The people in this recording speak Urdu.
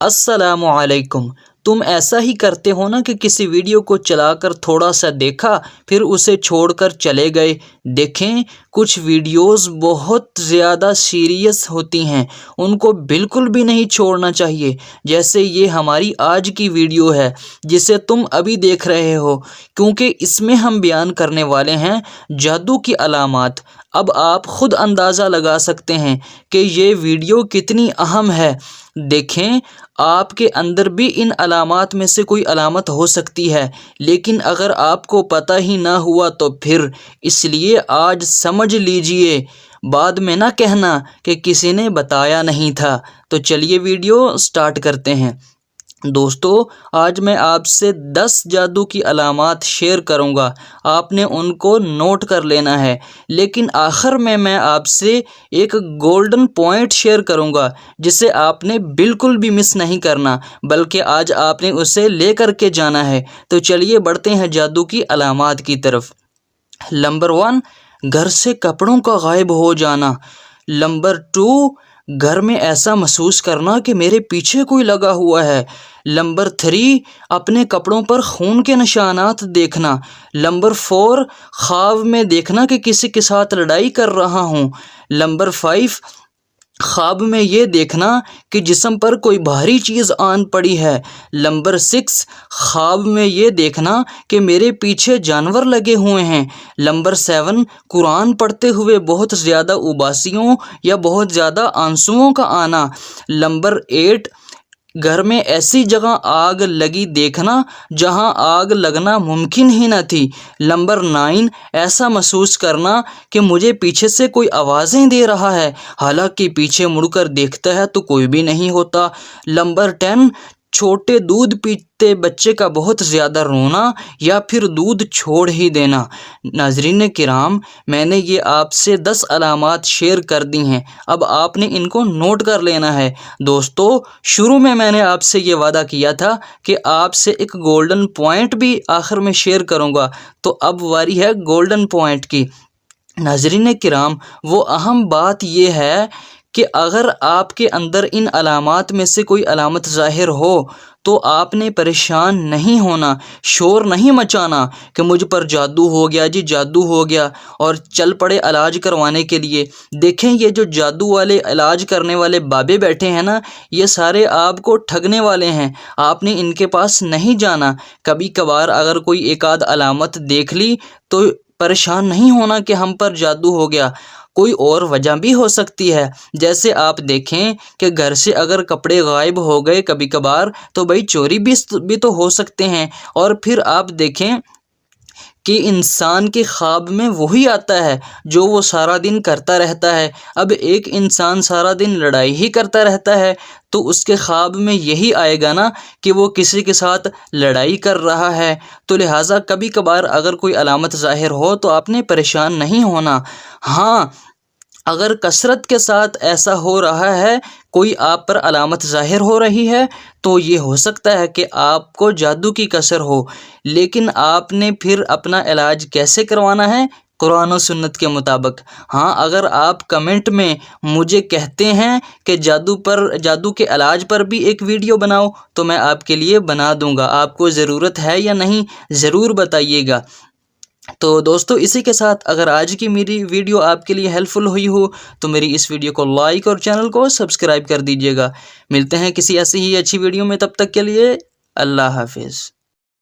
السلام علیکم۔ تم ایسا ہی کرتے ہو نا کہ کسی ویڈیو کو چلا کر تھوڑا سا دیکھا پھر اسے چھوڑ کر چلے گئے۔ دیکھیں، کچھ ویڈیوز بہت زیادہ سیریس ہوتی ہیں، ان کو بالکل بھی نہیں چھوڑنا چاہیے۔ جیسے یہ ہماری آج کی ویڈیو ہے جسے تم ابھی دیکھ رہے ہو، کیونکہ اس میں ہم بیان کرنے والے ہیں جادو کی علامات۔ اب آپ خود اندازہ لگا سکتے ہیں کہ یہ ویڈیو کتنی اہم ہے۔ دیکھیں، آپ کے اندر بھی ان علامات میں سے کوئی علامت ہو سکتی ہے، لیکن اگر آپ کو پتہ ہی نہ ہوا تو پھر اس لیے آج سمجھ لیجئے، بعد میں نہ کہنا کہ کسی نے بتایا نہیں تھا۔ تو چلیے ویڈیو سٹارٹ کرتے ہیں۔ دوستو، آج میں آپ سے 10 جادو کی علامات شیئر کروں گا۔ آپ نے ان کو نوٹ کر لینا ہے، لیکن آخر میں آپ سے ایک گولڈن پوائنٹ شیئر کروں گا جسے آپ نے بالکل بھی مس نہیں کرنا، بلکہ آج آپ نے اسے لے کر کے جانا ہے۔ تو چلیے بڑھتے ہیں جادو کی علامات کی طرف۔ نمبر 1، گھر سے کپڑوں کا غائب ہو جانا۔ نمبر 2، گھر میں ایسا محسوس کرنا کہ میرے پیچھے کوئی لگا ہوا ہے۔ نمبر 3، اپنے کپڑوں پر خون کے نشانات دیکھنا۔ نمبر 4، خواب میں دیکھنا کہ کسی کے ساتھ لڑائی کر رہا ہوں۔ نمبر 5، خواب میں یہ دیکھنا کہ جسم پر کوئی بھاری چیز آن پڑی ہے۔ نمبر 6، خواب میں یہ دیکھنا کہ میرے پیچھے جانور لگے ہوئے ہیں۔ نمبر 7، قرآن پڑھتے ہوئے بہت زیادہ اباسیوں یا بہت زیادہ آنسوؤں کا آنا۔ نمبر 8، گھر میں ایسی جگہ آگ لگی دیکھنا جہاں آگ لگنا ممکن ہی نہ تھی۔ نمبر 9، ایسا محسوس کرنا کہ مجھے پیچھے سے کوئی آوازیں دے رہا ہے، حالانکہ پیچھے مڑ کر دیکھتا ہے تو کوئی بھی نہیں ہوتا۔ نمبر 10، چھوٹے دودھ پیتے بچے کا بہت زیادہ رونا یا پھر دودھ چھوڑ ہی دینا۔ ناظرین کرام، میں نے یہ آپ سے 10 علامات شیئر کر دی ہیں، اب آپ نے ان کو نوٹ کر لینا ہے۔ دوستو، شروع میں نے آپ سے یہ وعدہ کیا تھا کہ آپ سے ایک گولڈن پوائنٹ بھی آخر میں شیئر کروں گا، تو اب واری ہے گولڈن پوائنٹ کی۔ ناظرین کرام، وہ اہم بات یہ ہے کہ اگر آپ کے اندر ان علامات میں سے کوئی علامت ظاہر ہو تو آپ نے پریشان نہیں ہونا، شور نہیں مچانا کہ مجھ پر جادو ہو گیا جی، جادو ہو گیا، اور چل پڑے علاج کروانے کے لیے۔ دیکھیں، یہ جو جادو والے علاج کرنے والے بابے بیٹھے ہیں نا، یہ سارے آپ کو ٹھگنے والے ہیں۔ آپ نے ان کے پاس نہیں جانا۔ کبھی کبھار اگر کوئی ایک آدھ علامت دیکھ لی تو پریشان نہیں ہونا کہ ہم پر جادو ہو گیا، کوئی اور وجہ بھی ہو سکتی ہے۔ جیسے آپ دیکھیں کہ گھر سے اگر کپڑے غائب ہو گئے کبھی کبھار تو بھائی چوری بھی تو ہو سکتے ہیں۔ اور پھر آپ دیکھیں کہ انسان کے خواب میں وہی آتا ہے جو وہ سارا دن کرتا رہتا ہے۔ اب ایک انسان سارا دن لڑائی ہی کرتا رہتا ہے تو اس کے خواب میں یہی آئے گا نا کہ وہ کسی کے ساتھ لڑائی کر رہا ہے۔ تو لہٰذا کبھی کبھار اگر کوئی علامت ظاہر ہو تو آپ نے پریشان نہیں ہونا۔ ہاں، اگر کثرت کے ساتھ ایسا ہو رہا ہے، کوئی آپ پر علامت ظاہر ہو رہی ہے، تو یہ ہو سکتا ہے کہ آپ کو جادو کی کثر ہو۔ لیکن آپ نے پھر اپنا علاج کیسے کروانا ہے؟ قرآن و سنت کے مطابق۔ ہاں، اگر آپ کمنٹ میں مجھے کہتے ہیں کہ جادو کے علاج پر بھی ایک ویڈیو بناؤ تو میں آپ کے لیے بنا دوں گا۔ آپ کو ضرورت ہے یا نہیں، ضرور بتائیے گا۔ تو دوستو، اسی کے ساتھ اگر آج کی میری ویڈیو آپ کے لیے ہیلپ فل ہوئی ہو تو میری اس ویڈیو کو لائک اور چینل کو سبسکرائب کر دیجیے گا۔ ملتے ہیں کسی ایسی ہی اچھی ویڈیو میں، تب تک کے لیے اللہ حافظ۔